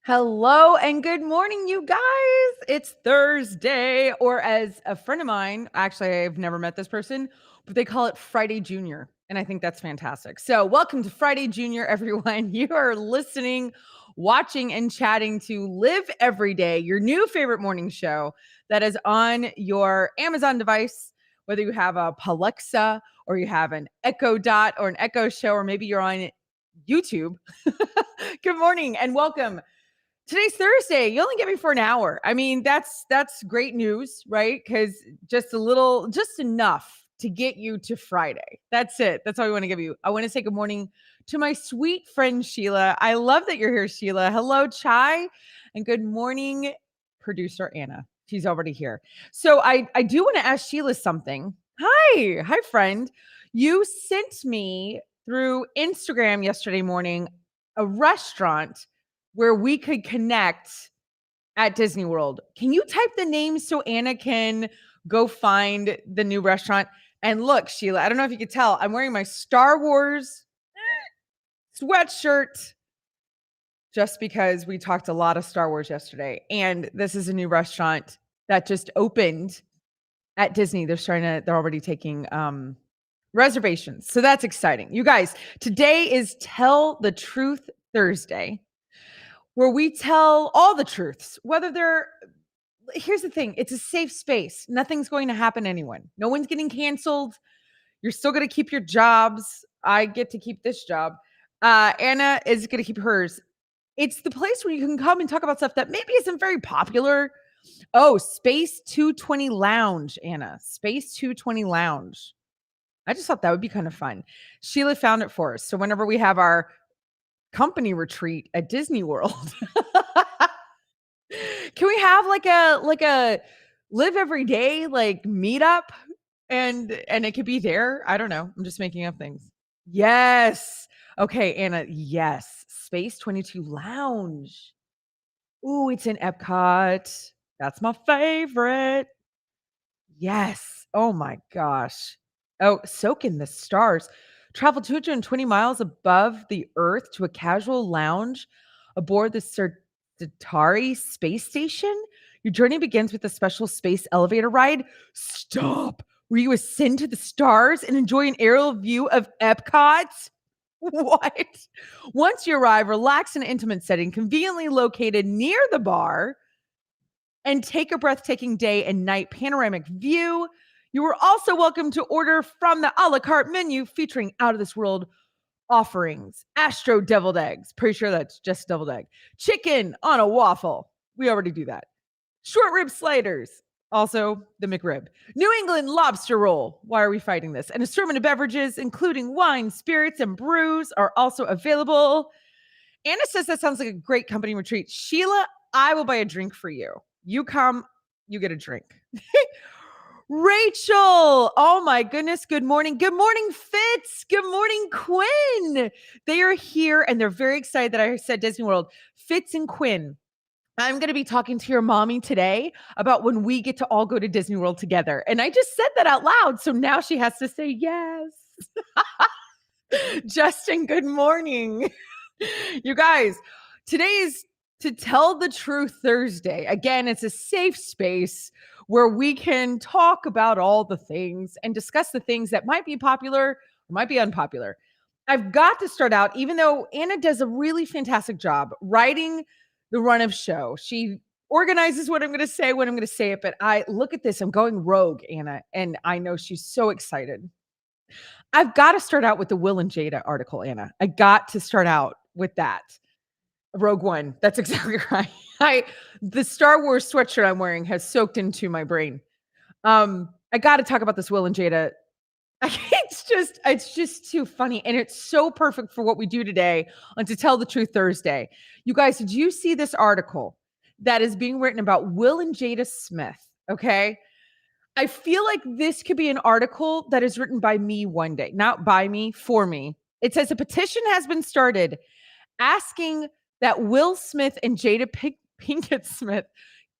Hello and good morning, you guys. It's Thursday, or as a friend of mine, actually, I've never met this person, but they call it Friday Junior. And I think that's fantastic. So, welcome to Friday Junior, everyone. You are listening, watching, and chatting to Live Every Day, your new favorite morning show that is on your Amazon device, whether you have a Alexa or you have an Echo Dot or an Echo Show, or maybe you're on YouTube. Good morning and welcome. Today's Thursday. You only get me for an hour. I mean, that's great news, right? Because just enough to get you to Friday. That's it. That's all we want to give you. I want to say good morning to my sweet friend Sheila. I love that you're here, Sheila. Hello, Chai, and good morning, producer Anna. She's already here. So I do want to ask Sheila something. Hi, friend. You sent me through Instagram yesterday morning a restaurant where we could connect at Disney World. Can you type the name so Anna can go find the new restaurant? And look, Sheila, I don't know if you could tell, I'm wearing my Star Wars sweatshirt just because we talked a lot of Star Wars yesterday. And this is a new restaurant that just opened at Disney. They're already taking reservations. So that's exciting. You guys, today is Tell the Truth Thursday, where we tell all the truths, here's the thing, it's a safe space. Nothing's going to happen to anyone. No one's getting canceled. You're still going to keep your jobs. I get to keep this job. Anna is going to keep hers. It's the place where you can come and talk about stuff that maybe isn't very popular. Oh, Space 220 Lounge, Anna. Space 220 Lounge. I just thought that would be kind of fun. Sheila found it for us. So whenever we have our company retreat at Disney World, can we have like a Live Every Day like meetup and it could be there? I don't know. I'm just making up things. Yes. Okay, Anna. Yes. Space 22 Lounge. Ooh, it's in Epcot. That's my favorite. Yes. Oh my gosh. Oh, soak in the stars. Travel 220 miles above the Earth to a casual lounge aboard the Satari space station. Your journey begins with a special space elevator ride. Stop. Where you ascend to the stars and enjoy an aerial view of Epcot. What? Once you arrive, relax in an intimate setting, conveniently located near the bar, and take a breathtaking day and night panoramic view. You are also welcome to order from the a la carte menu featuring out of this world offerings. Astro deviled eggs. Pretty sure that's just deviled egg. Chicken on a waffle. We already do that. Short rib sliders. Also the McRib. New England lobster roll. Why are we fighting this? An assortment of beverages, including wine, spirits, and brews, are also available. Anna says that sounds like a great company retreat. Sheila, I will buy a drink for you. You come, you get a drink. Rachel, oh my goodness, good morning. Good morning, Fitz. Good morning, Quinn. They are here and they're very excited that I said Disney World. Fitz and Quinn, I'm going to be talking to your mommy today about when we get to all go to Disney World together. And I just said that out loud. So now she has to say yes. Justin, good morning. You guys, today is To Tell the Truth Thursday. Again, it's a safe space where we can talk about all the things and discuss the things that might be popular or might be unpopular. I've got to start out, even though Anna does a really fantastic job writing the run of show. She organizes what I'm going to say when I'm going to say it, but I look at this, I'm going rogue, Anna, and I know she's so excited. I've got to start out with the Will and Jada article, Anna. I got to start out with that. Rogue One. That's exactly right. The Star Wars sweatshirt I'm wearing has soaked into my brain. I got to talk about this Will and Jada. It's just too funny, and it's so perfect for what we do today on To Tell the Truth Thursday. You guys, did you see this article that is being written about Will and Jada Smith? Okay. I feel like this could be an article that is written by me one day, not by me, for me. It says a petition has been started asking that Will Smith and Jada Pinkett Smith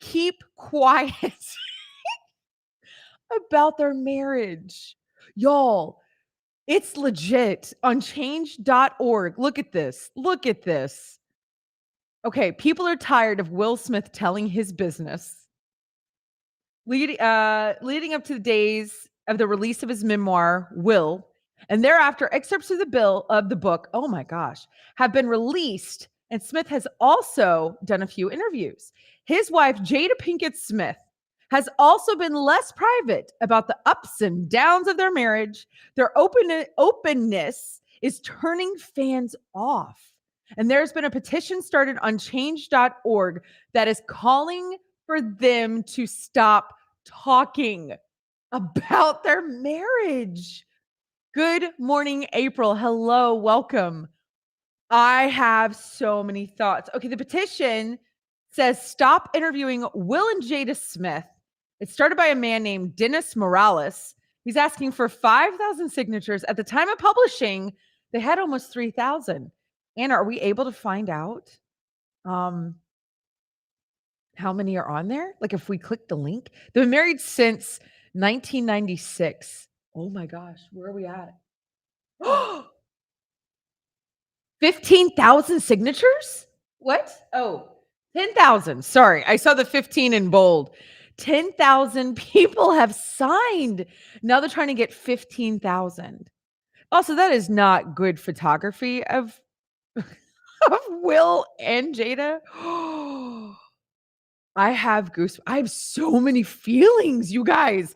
keep quiet about their marriage. Y'all, it's legit on change.org. Look at this. Look at this. Okay, people are tired of Will Smith telling his business. Leading up to the days of the release of his memoir, Will, and thereafter, excerpts of the book, oh my gosh, have been released. And Smith has also done a few interviews. His wife, Jada Pinkett Smith, has also been less private about the ups and downs of their marriage. Their openness is turning fans off. And there's been a petition started on change.org that is calling for them to stop talking about their marriage. Good morning, April. Hello, welcome. I have so many thoughts. Okay, the petition says stop interviewing Will and Jada Smith. It's started by a man named Dennis Morales. He's asking for 5,000 signatures. At the time of publishing, they had almost 3,000. Anna, are we able to find out um, how many are on there? Like if we click the link, they've been married since 1996. Oh my gosh, where are we at? 15,000 signatures? What? Oh, 10,000. Sorry, I saw the 15 in bold. 10,000 people have signed. Now they're trying to get 15,000. Also, that is not good photography of, of Will and Jada. I have I have so many feelings, you guys.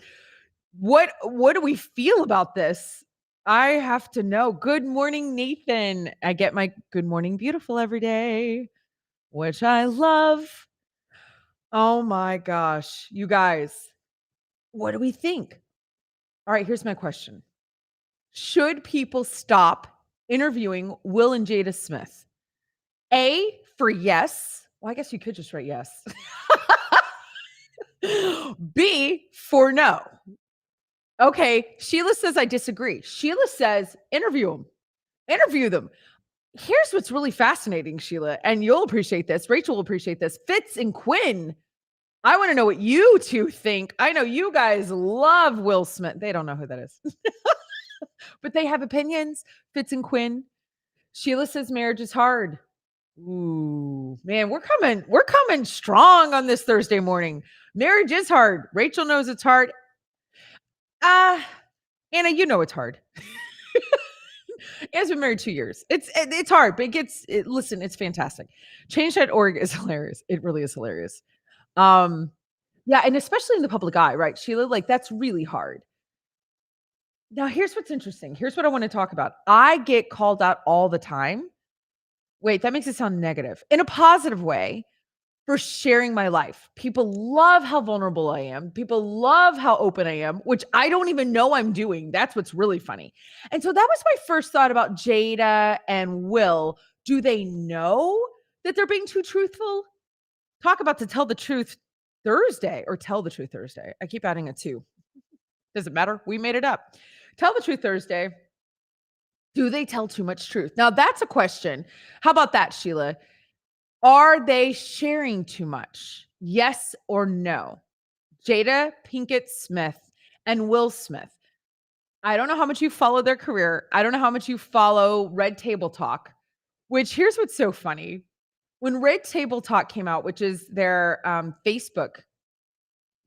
What do we feel about this? I have to know. Good morning, Nathan. I get my good morning beautiful every day, which I love. Oh my gosh, you guys. What do we think? All right, here's my question. Should people stop interviewing Will and Jada Smith? A for yes. Well, I guess you could just write yes. B for no. Okay, Sheila says I disagree. Sheila says interview them. Interview them. Here's what's really fascinating, Sheila, and you'll appreciate this. Rachel will appreciate this. Fitz and Quinn. I want to know what you two think. I know you guys love Will Smith. They don't know who that is, but they have opinions. Fitz and Quinn. Sheila says marriage is hard. Ooh, man, we're coming strong on this Thursday morning. Marriage is hard. Rachel knows it's hard. Ah, Anna, you know it's hard. Anna's been married 2 years. It's hard, but listen, it's fantastic. Change.org is hilarious. It really is hilarious. Um, yeah, and especially in the public eye, right, Sheila? Like that's really hard. Now, here's what's interesting. Here's what I want to talk about. I get called out all the time. Wait, that makes it sound negative in a positive way for sharing my life. People love how vulnerable I am. People love how open I am, which I don't even know I'm doing. That's what's really funny. And so that was my first thought about Jada and Will. Do they know that they're being too truthful? Talk about to tell the truth Thursday or tell the truth Thursday. I keep adding a two. Does it matter? We made it up. Tell the truth Thursday. Do they tell too much truth? Now that's a question. How about that, Sheila? Are they sharing too much? Yes or no? Jada Pinkett Smith and Will Smith. I don't know how much you follow their career. I don't know how much you follow Red Table Talk, which here's what's so funny. When Red Table Talk came out, which is their Facebook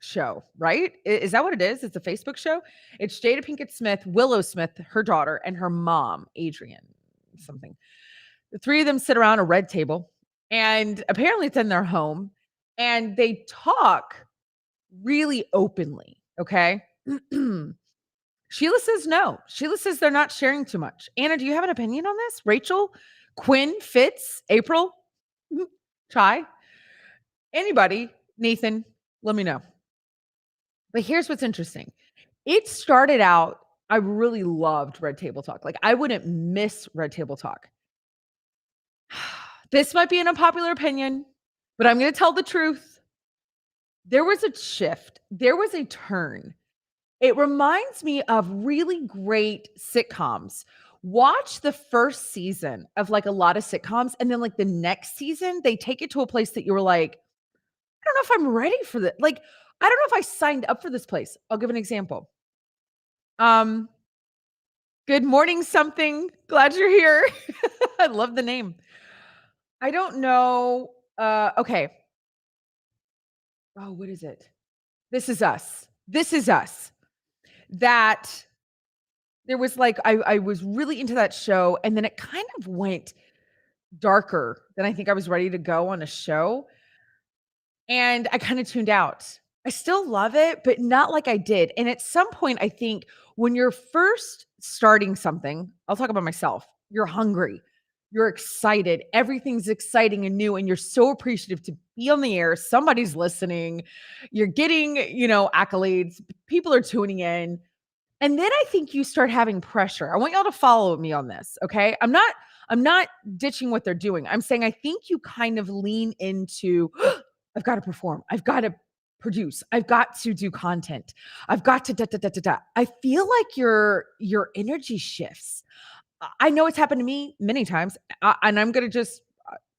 show, right? Is that what it is? It's a Facebook show. It's Jada Pinkett Smith, Willow Smith, her daughter, and her mom, Adrian, something. The three of them sit around a red table, and apparently it's in their home, and they talk really openly. Okay. Sheila says no. Sheila says they're not sharing too much. Anna, do you have an opinion on this? Rachel, Quinn, Fitz, April, Chai, anybody, Nathan, let me know. But here's what's interesting. It started out, I really loved Red Table Talk. Like I wouldn't miss Red Table Talk. This might be an unpopular opinion, but I'm going to tell the truth. There was a shift. There was a turn. It reminds me of really great sitcoms. Watch the first season of like a lot of sitcoms, and then like the next season, they take it to a place that you were like, I don't know if I'm ready for this. Like, I don't know if I signed up for this place. I'll give an example. Um, Good morning, something. Glad you're here. I love the name. I don't know. Okay. Oh, what is it? This Is Us. This Is Us. That there was like I was really into that show, and then it kind of went darker than I think I was ready to go on a show, and I kinda tuned out. I still love it, but not like I did, and at some point, I think when you're first starting something, I'll talk about myself, you're hungry, you're excited, everything's exciting and new, and you're so appreciative to be on the air, somebody's listening, you're getting, accolades, people are tuning in, and then I think you start having pressure. I want y'all to follow me on this, okay? I'm not ditching what they're doing. I'm saying I think you kind of lean into I've got to perform. I've got to produce. I've got to do content. I've got to da da da da da. I feel like your energy shifts. I know it's happened to me many times, and I'm gonna just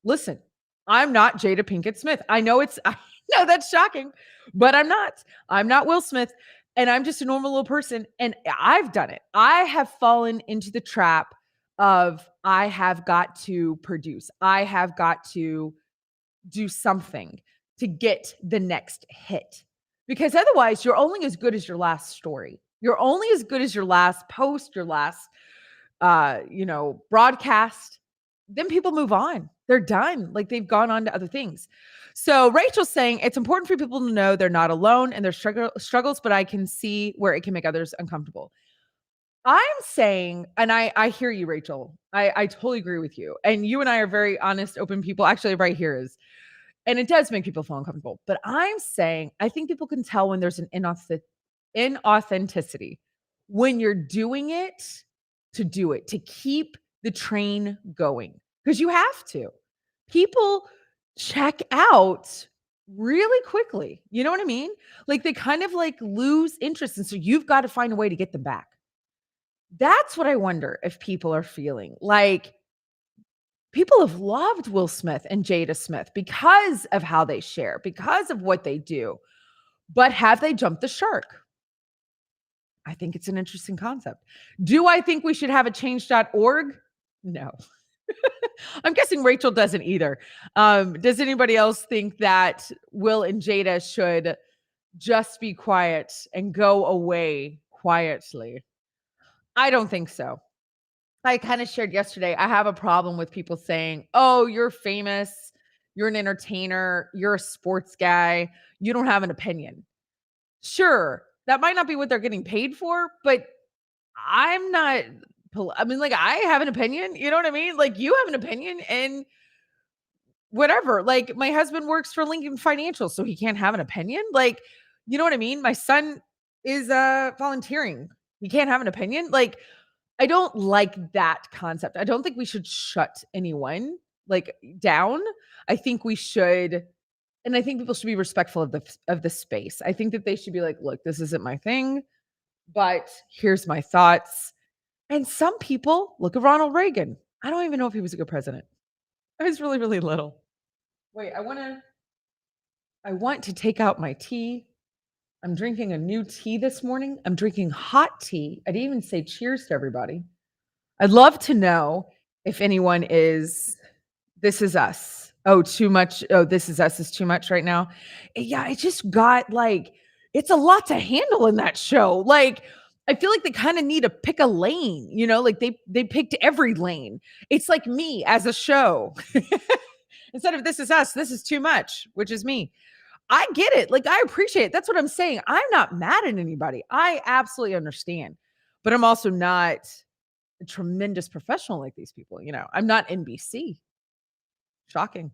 listen. I'm not Jada Pinkett Smith. I know it's. I know that's shocking, but I'm not. I'm not Will Smith, and I'm just a normal little person. And I've done it. I have fallen into the trap of I have got to produce. I have got to do something to get the next hit. Because otherwise, you're only as good as your last story. You're only as good as your last post, your last broadcast. Then people move on. They're done. Like they've gone on to other things. So Rachel's saying it's important for people to know they're not alone in their struggles, but I can see where it can make others uncomfortable. I'm saying, and I hear you, Rachel. I totally agree with you. And you and I are very honest, open people. Actually, right here is and it does make people feel uncomfortable. But I'm saying I think people can tell when there's an inauthenticity when you're doing it to do it, to keep the train going. Because you have to. People check out really quickly. You know what I mean? Like they kind of like lose interest. And so you've got to find a way to get them back. That's what I wonder if people are feeling. Like people have loved Will Smith and Jada Smith because of how they share, because of what they do. But have they jumped the shark? I think it's an interesting concept. Do I think we should have a change.org? No. I'm guessing Rachel doesn't either. Does anybody else think that Will and Jada should just be quiet and go away quietly? I don't think so. I kind of shared yesterday, I have a problem with people saying, "Oh, you're famous, you're an entertainer, you're a sports guy, you don't have an opinion." Sure, that might not be what they're getting paid for, but I'm not I mean, like, I have an opinion, you know what I mean? Like, you have an opinion and whatever. Like, my husband works for Lincoln Financial, so he can't have an opinion. Like, you know what I mean? My son is volunteering. He can't have an opinion. Like, I don't like that concept. I don't think we should shut anyone like down. I think we should and I think people should be respectful of the space. I think that they should be like, "Look, this isn't my thing, but here's my thoughts." And some people look at Ronald Reagan. I don't even know if he was a good president. I was really, really little. Wait, I want to take out my tea. I'm drinking a new tea this morning. I'm drinking hot tea. I didn't even say cheers to everybody. I'd love to know if anyone is This Is Us. Oh, too much. Oh, This Is Us is too much right now. Yeah, I just got like it's a lot to handle in that show. Like I feel like they kind of need to pick a lane, like they picked every lane. It's like me as a show. Instead of This Is Us, this is too much, which is me. I get it. Like I appreciate it. That's what I'm saying. I'm not mad at anybody. I absolutely understand. But I'm also not a tremendous professional like these people, I'm not NBC. Shocking.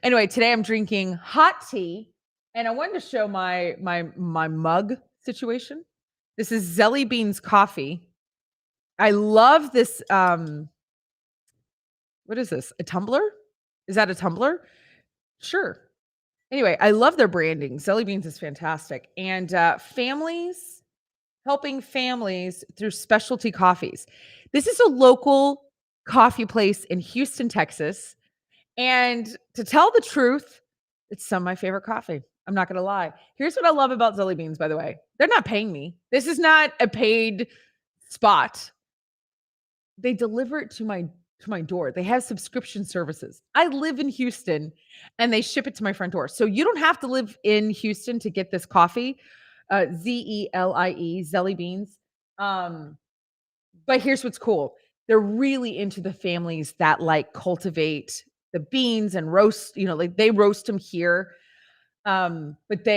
Anyway, today I'm drinking hot tea and I wanted to show my mug situation. This is Zelly Beans coffee. I love this what is this? A tumbler? Is that a tumbler? Sure. Anyway, I love their branding. Zelly Beans is fantastic. And families helping families through specialty coffees. This is a local coffee place in Houston, Texas. And to tell the truth, it's some of my favorite coffee. I'm not going to lie. Here's what I love about Zelly Beans, by the way. They're not paying me. This is not a paid spot. They deliver it to my to my door. They have subscription services. I live in Houston and they ship it to my front door. So you don't have to live in Houston to get this coffee. Zelie, Zelly Beans. Um, but here's what's cool. They're really into the families that like cultivate the beans and roast, like they roast them here. But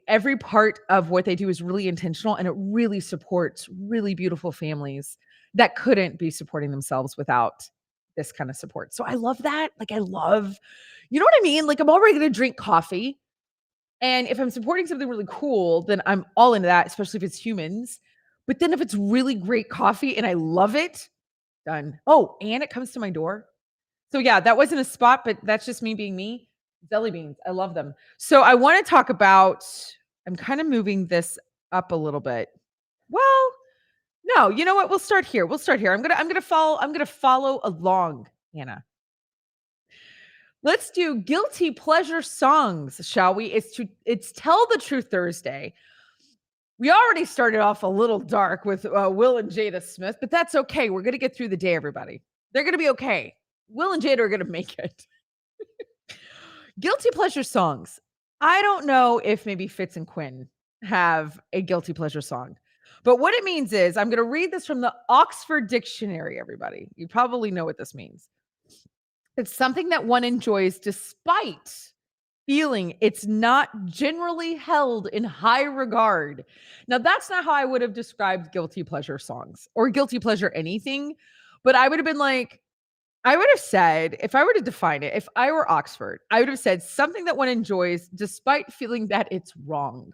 every part of what they do is really intentional and it really supports really beautiful families that couldn't be supporting themselves without this kind of support. So I love that. Like I love, you know what I mean? Like I'm already going to drink coffee. And if I'm supporting something really cool, then I'm all into that, especially if it's humans. But then if it's really great coffee and I love it, done. Oh, and it comes to my door. So yeah, that wasn't a spot, but that's just me being me. Jelly beans, I love them. So I want to talk about, I'm kind of moving this up a little bit. Well, no, you know what? We'll start here. I'm gonna follow along, Anna. Let's do guilty pleasure songs, shall we? It's Tell the Truth Thursday. We already started off a little dark with Will and Jada Smith, but that's okay. We're gonna get through the day, everybody. They're gonna be okay. Will and Jada are gonna make it. Guilty pleasure songs. I don't know if maybe Fitz and Quinn have a guilty pleasure song. But what it means is I'm going to read this from the Oxford Dictionary, everybody. You probably know what this means. It's something that one enjoys despite feeling it's not generally held in high regard. Now, that's not how I would have described guilty pleasure songs or guilty pleasure anything, but I would have been like, I would have said, if I were to define it, if I were Oxford, I would have said something that one enjoys despite feeling that it's wrong,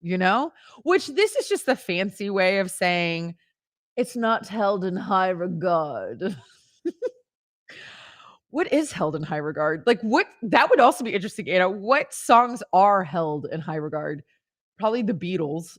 you know? Which this is just the fancy way of saying it's not held in high regard. What is held in high regard? Like, what that would also be interesting, Anna. What songs are held in high regard? Probably the Beatles,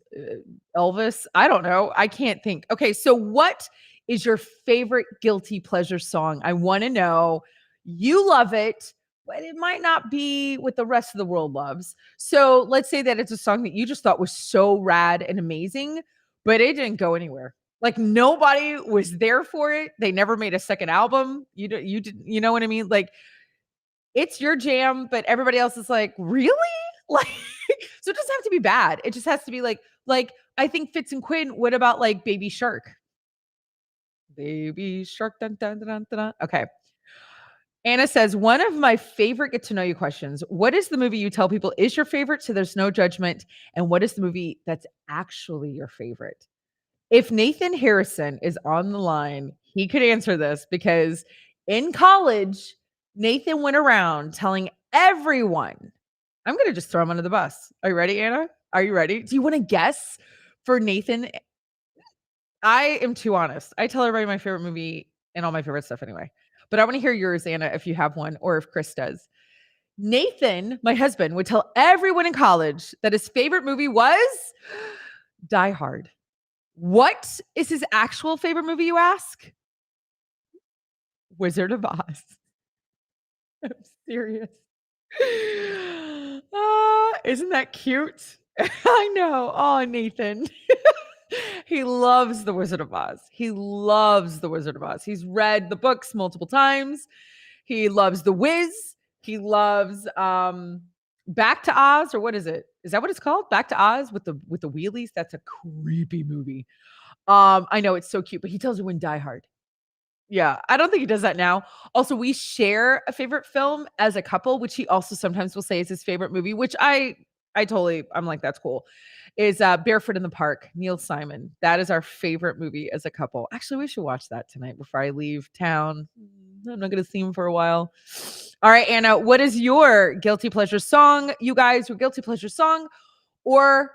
Elvis. I don't know. I can't think. Okay, so what is your favorite guilty pleasure song? I want to know. You love it, but it might not be what the rest of the world loves. So let's say that it's a song that you just thought was so rad and amazing, but it didn't go anywhere. Like nobody was there for it. They never made a second album. You did, you know what I mean? Like it's your jam, but everybody else is like, really? Like, so it doesn't have to be bad. It just has to be like I think Fitz and Quinn. What about like Baby Shark? Baby Shark. Dun, dun, dun, dun, dun. Okay. Anna says, one of my favorite get to know you questions. What is the movie you tell people is your favorite? So there's no judgment. And what is the movie that's actually your favorite? If Nathan Harrison is on the line, he could answer this because in college, Nathan went around telling everyone, I'm going to just throw him under the bus. Are you ready, Anna? Are you ready? Do you want to guess for Nathan? I am too honest. I tell everybody my favorite movie and all my favorite stuff anyway. But I want to hear yours, Anna, if you have one or if Chris does. Nathan, my husband, would tell everyone in college that his favorite movie was Die Hard. What is his actual favorite movie, you ask? Wizard of Oz. I'm serious. Isn't that cute? I know. Oh, Nathan. He loves The Wizard of Oz. He loves The Wizard of Oz. He's read the books multiple times. He loves The Wiz. He loves Back to Oz, or what is it? Is that what it's called? Back to Oz with the wheelies? That's a creepy movie. I know it's so cute, but he tells you when Die Hard. Yeah, I don't think he does that now. Also, we share a favorite film as a couple, which he also sometimes will say is his favorite movie, which I'm like, that's cool. Is Barefoot in the Park, Neil Simon. That is our favorite movie as a couple. Actually, we should watch that tonight before I leave town. I'm not going to see him for a while. All right, Anna, what is your guilty pleasure song? You guys, your guilty pleasure song or,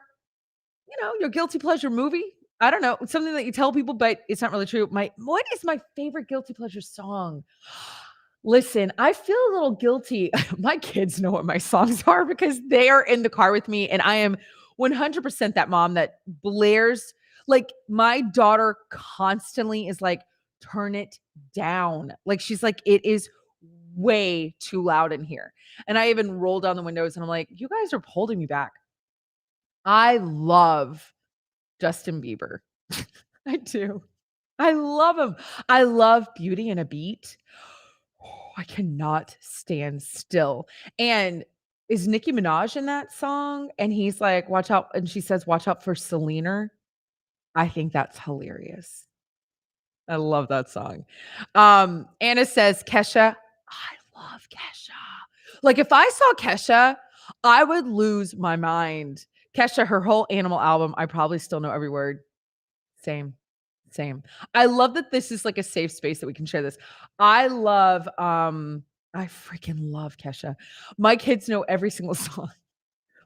your guilty pleasure movie? I don't know, something that you tell people, but it's not really true. What is my favorite guilty pleasure song? Listen, I feel a little guilty. My kids know what my songs are because they are in the car with me, and I am 100% that mom that blares. Like my daughter constantly is like, turn it down. Like she's like, it is way too loud in here. And I even roll down the windows and I'm like, you guys are holding me back. I love Justin Bieber. I do. I love him. I love Beauty and a Beat. Oh, I cannot stand still. And is Nicki Minaj in that song? And he's like, "Watch out," and she says, "Watch out for Selena." I think that's hilarious. I love that song. Anna says, "Kesha." I love Kesha. Like, if I saw Kesha, I would lose my mind. Kesha, her whole Animal album, I probably still know every word. Same, same. I love that this is like a safe space that we can share this. I love, I freaking love Kesha. My kids know every single song.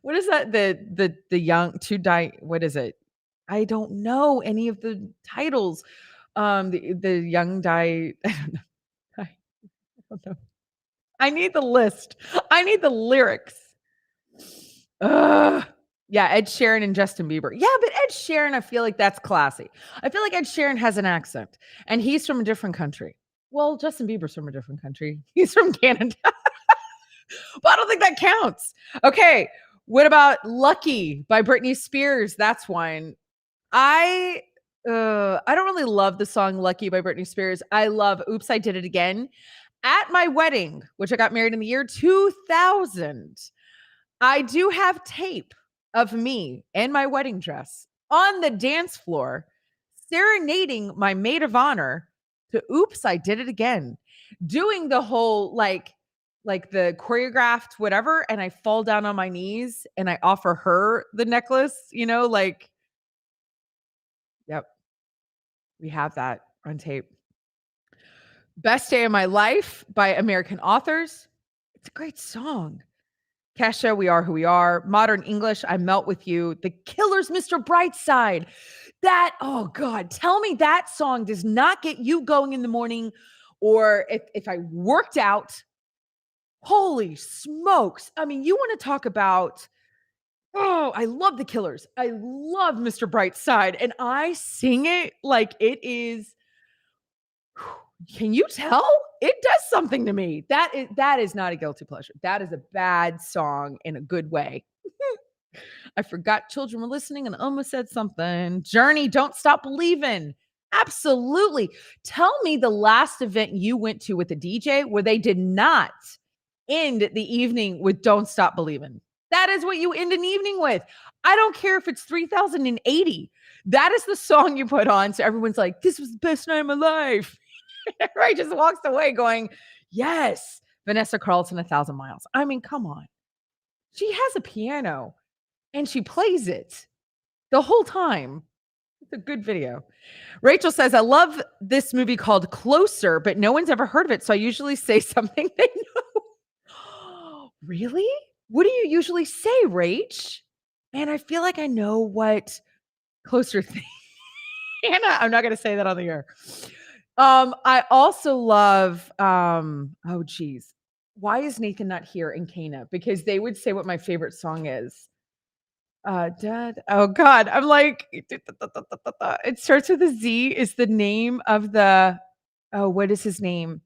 What is that? The young to die. What is it? I don't know any of the titles. The young die. I don't know. I don't know. I need the list. I need the lyrics. Ugh. Yeah, Ed Sheeran and Justin Bieber. Yeah, but Ed Sheeran, I feel like that's classy. I feel like Ed Sheeran has an accent, and he's from a different country. Well, Justin Bieber's from a different country. He's from Canada, but I don't think that counts. Okay, what about "Lucky" by Britney Spears? That's one. I I don't really love the song "Lucky" by Britney Spears. I love "Oops, I Did It Again." At my wedding, which I got married in the year 2000, I do have tape of me in my wedding dress on the dance floor serenading my maid of honor to "Oops, I Did It Again," doing the whole like the choreographed whatever, and I fall down on my knees and I offer her the necklace, like, yep, we have that on tape. "Best Day of My Life" by American Authors. It's a great song. Kesha, "We Are Who We Are." Modern English, "I Melt With You." The Killers, "Mr. Brightside." Oh God, tell me that song does not get you going in the morning, or if I worked out, holy smokes. I mean, you want to talk about, oh, I love The Killers. I love Mr. Brightside, and I sing it like it is, can you tell? It does something to me. That is not a guilty pleasure. That is a bad song in a good way. I forgot children were listening and almost said something. Journey, "Don't Stop Believing." Absolutely. Tell me the last event you went to with a DJ where they did not end the evening with "Don't Stop Believing." That is what you end an evening with. I don't care if it's 3080. That is the song you put on. So everyone's like, "This was the best night of my life." Right? Just walks away going, "Yes." Vanessa Carlton, "1,000 Miles." I mean, come on. She has a piano and she plays it the whole time. It's a good video. Rachel says, "I love this movie called Closer, but no one's ever heard of it. So I usually say something they know." Really? What do you usually say, Rach? Man, I feel like I know what Closer thing. Hannah, I'm not going to say that on the air. I also love, oh geez. Why is Nathan not here in Cana? Because they would say what my favorite song is. Dad. Oh God. I'm like, it starts with a Z, is the name of the, oh, what is his name?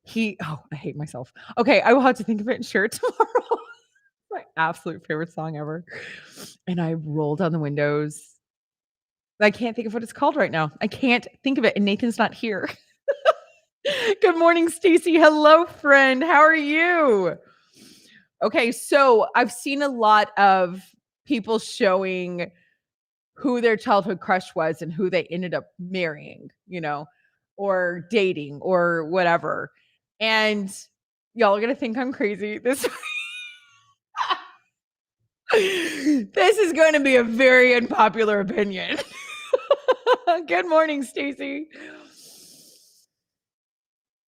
I hate myself. Okay. I will have to think of it and share it tomorrow. My absolute favorite song ever. And I roll down the windows. I can't think of what it's called right now. I can't think of it. And Nathan's not here. Good morning, Stacy. Hello, friend. How are you? Okay, so I've seen a lot of people showing who their childhood crush was and who they ended up marrying, or dating or whatever. And y'all are gonna think I'm crazy. This is going to be a very unpopular opinion. Good morning, Stacy.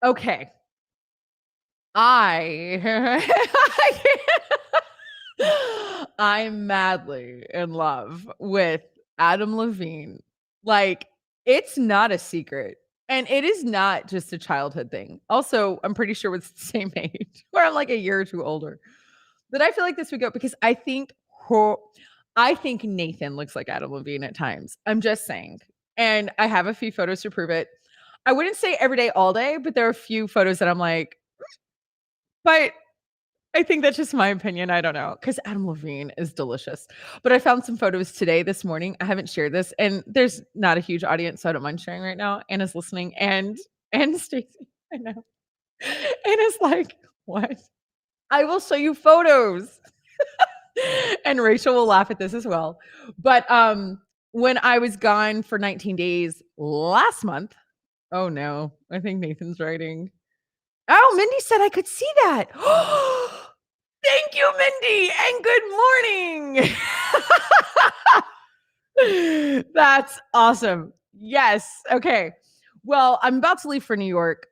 Okay. I I'm madly in love with Adam Levine. Like, it's not a secret. And it is not just a childhood thing. Also, I'm pretty sure we're the same age, or I'm like a year or two older. But I feel like this would go because I think Nathan looks like Adam Levine at times. I'm just saying. And I have a few photos to prove it. I wouldn't say every day, all day, but there are a few photos that I'm like, but I think that's just my opinion, I don't know, because Adam Levine is delicious. But I found some photos today, this morning, I haven't shared this, and there's not a huge audience, so I don't mind sharing right now. Anna's listening, and Stacy, I know. Anna's like, "What?" I will show you photos, and Rachel will laugh at this as well. But, when I was gone for 19 days last month, oh, no, I think Nathan's writing. Oh, Mindy said I could see that. Thank you, Mindy, and good morning. That's awesome. Yes. Okay. Well, I'm about to leave for New York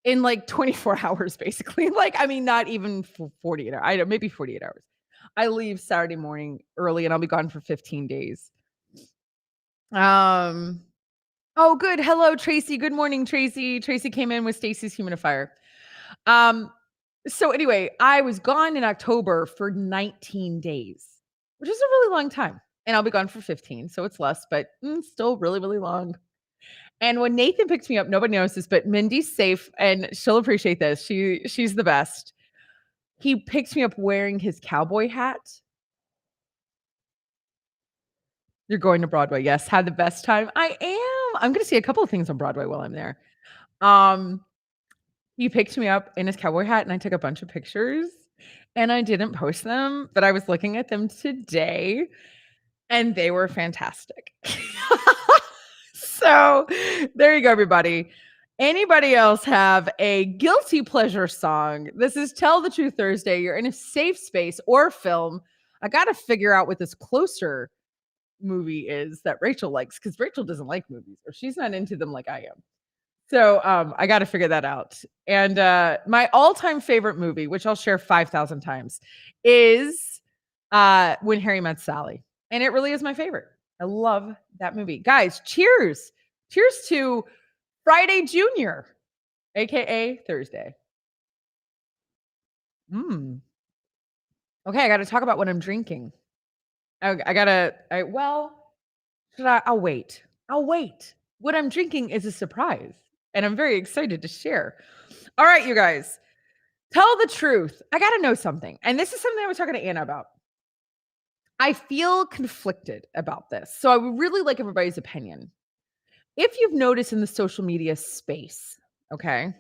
in like 24 hours, basically. Like, I mean, not even for 48 hours. I don't, maybe 48 hours. I leave Saturday morning early and I'll be gone for 15 days. Um, oh, good. Hello, Tracy. Good morning, Tracy. Tracy came in with Stacy's humidifier. Um, so anyway, I was gone in October for 19 days, which is a really long time. And I'll be gone for 15, so it's less, but still really, really long. And when Nathan picks me up, nobody knows this, but Mindy's safe and she'll appreciate this. She's the best. He picks me up wearing his cowboy hat. You're going to Broadway. Yes, had the best time. I am. I'm going to see a couple of things on Broadway while I'm there. Um, He picked me up in his cowboy hat, and I took a bunch of pictures, and I didn't post them, but I was looking at them today, and they were fantastic. So, there you go, everybody. Anybody else have a guilty pleasure song? This is Tell the Truth Thursday. You're in a safe space or film. I gotta figure out what this Closer movie is that Rachel likes, because Rachel doesn't like movies, or she's not into them like I am. So, I gotta figure that out. And, my all-time favorite movie, which I'll share 5,000 times, is, When Harry Met Sally, and it really is my favorite. I love that movie. Guys, cheers. Cheers to Friday Junior, AKA Thursday. Mm. Okay, I gotta talk about what I'm drinking. I gotta well, should I I'll wait. I'll wait. What I'm drinking is a surprise, and I'm very excited to share. All right, you guys. Tell the truth. I gotta know something. And this is something I was talking to Anna about. I feel conflicted about this. So I would really like everybody's opinion. If you've noticed in the social media space, okay.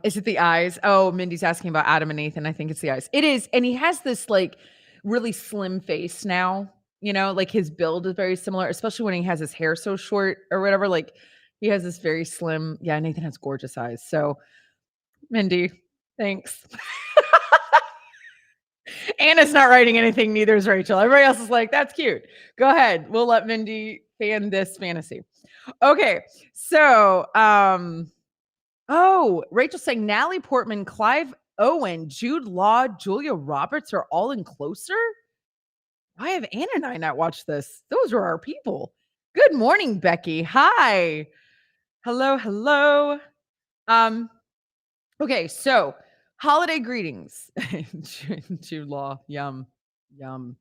Is it the eyes? Oh, Mindy's asking about Adam and Nathan. I think it's the eyes. It is. And he has this like really slim face now, like his build is very similar, especially when he has his hair so short or whatever. Like he has this very slim, yeah, Nathan has gorgeous eyes. So Mindy, thanks. Anna's not writing anything, neither is Rachel. Everybody else is like, that's cute. Go ahead. We'll let Mindy fan this fantasy. Okay. So, Rachel's saying Natalie Portman, Clive Owen, Jude Law, Julia Roberts are all in Closer? Why have Anna and I not watched this? Those are our people. Good morning, Becky. Hi. Hello, hello. Um, okay, so holiday greetings. Jude Law, yum, yum.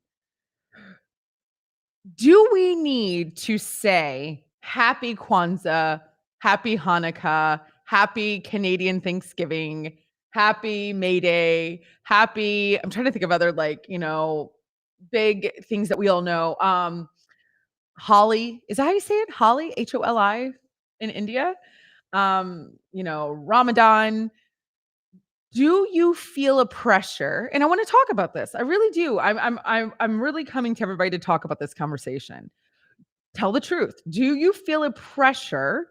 Do we need to say happy Kwanzaa, happy Hanukkah, happy Canadian Thanksgiving, happy May Day, happy I'm trying to think of other big things that we all know. Holi, is that how you say it? Holi, Holi in India. Ramadan. Do you feel a pressure? And I want to talk about this. I really do. I'm really coming to everybody to talk about this conversation. Tell the truth. Do you feel a pressure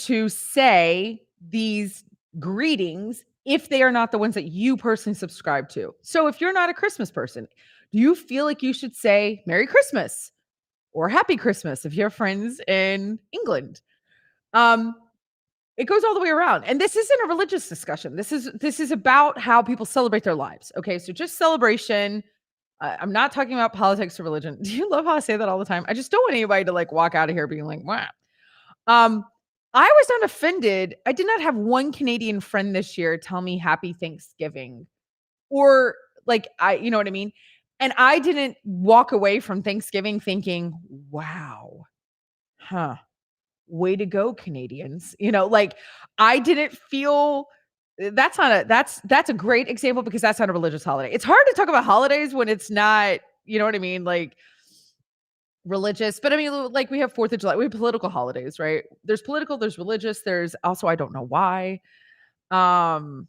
to say these greetings if they are not the ones that you personally subscribe to? So if you're not a Christmas person, do you feel like you should say Merry Christmas or Happy Christmas if you have friends in England? It goes all the way around. And this isn't a religious discussion. This is about how people celebrate their lives. Okay. So just celebration. I'm not talking about politics or religion. Do you love how I say that all the time? I just don't want anybody to like walk out of here being like, wow. I was not offended. I did not have one Canadian friend this year tell me happy Thanksgiving or you know what I mean? And I didn't walk away from Thanksgiving thinking, wow, huh, way to go, Canadians. Like I didn't feel that's a great example because that's not a religious holiday. It's hard to talk about holidays when it's not, you know what I mean? Like religious, but I mean, like we have 4th of July, we have political holidays, right? There's political, there's religious, there's also, I don't know why. Um,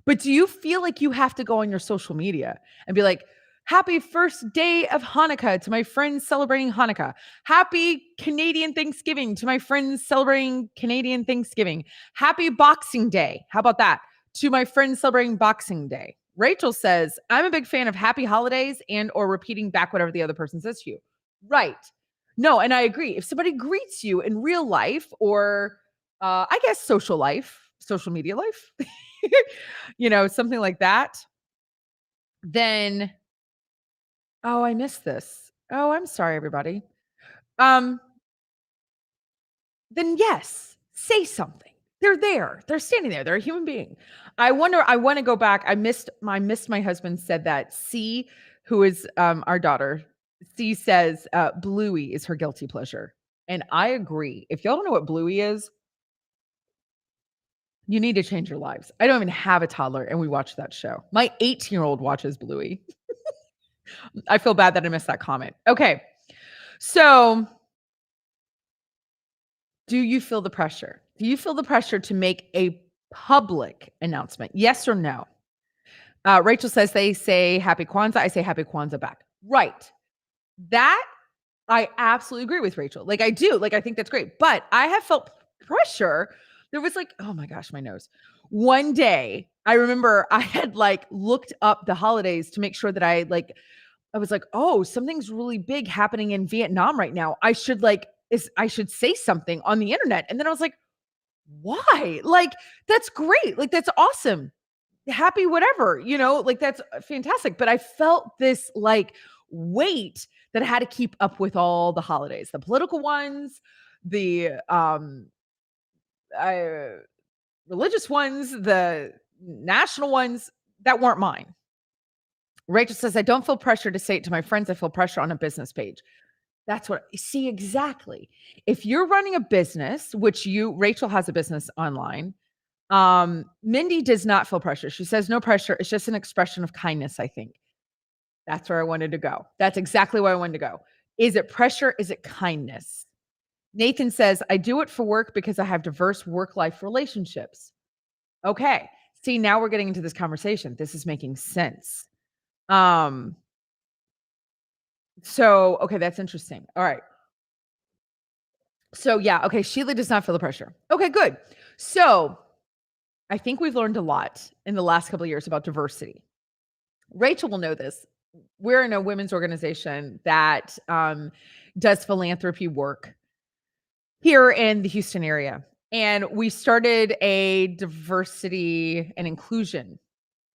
but do you feel like you have to go on your social media and be like, happy first day of Hanukkah to my friends celebrating Hanukkah. Happy Canadian Thanksgiving to my friends celebrating Canadian Thanksgiving. Happy Boxing Day. How about that? To my friends celebrating Boxing Day. Rachel says, I'm a big fan of happy holidays and or repeating back whatever the other person says to you. Right. No, and I agree. If somebody greets you in real life or I guess social life, social media life, something like that, then oh, I missed this. Oh, I'm sorry, everybody. Um, then yes, say something. They're there. They're standing there. They're a human being. I want to go back. I missed my husband said that C, who is our daughter, C says Bluey is her guilty pleasure. And I agree. If y'all don't know what Bluey is, you need to change your lives. I don't even have a toddler and we watch that show. My 18-year-old watches Bluey. I feel bad that I missed that comment. Okay. So, do you feel the pressure? Do you feel the pressure to make a public announcement? Yes or no? Rachel says they say happy Kwanzaa. I say happy Kwanzaa back. Right. That I absolutely agree with Rachel. Like I do. Like I think that's great. But I have felt pressure. There was like, oh my gosh, my nose. One day, I remember I had like looked up the holidays to make sure that I was like, "Oh, something's really big happening in Vietnam right now. I should say something on the internet." And then I was like, "Why? Like that's great. Like that's awesome. Happy whatever, like that's fantastic." But I felt this like weight that I had to keep up with all the holidays, the political ones, the uh, religious ones, the national ones that weren't mine. Rachel says, I don't feel pressure to say it to my friends. I feel pressure on a business page. That's what see exactly. If you're running a business, which Rachel has a business online, Mindy does not feel pressure. She says no pressure. It's just an expression of kindness, I think. That's where I wanted to go. That's exactly where I wanted to go. Is it pressure? Is it kindness? Nathan says, I do it for work because I have diverse work-life relationships. Okay. See, now we're getting into this conversation. This is making sense. Um, so okay, that's interesting. All right. So yeah, okay, Sheila does not feel the pressure. Okay, good. So I think we've learned a lot in the last couple of years about diversity. Rachel will know this. We're in a women's organization that does philanthropy work here in the Houston area. And we started a diversity and inclusion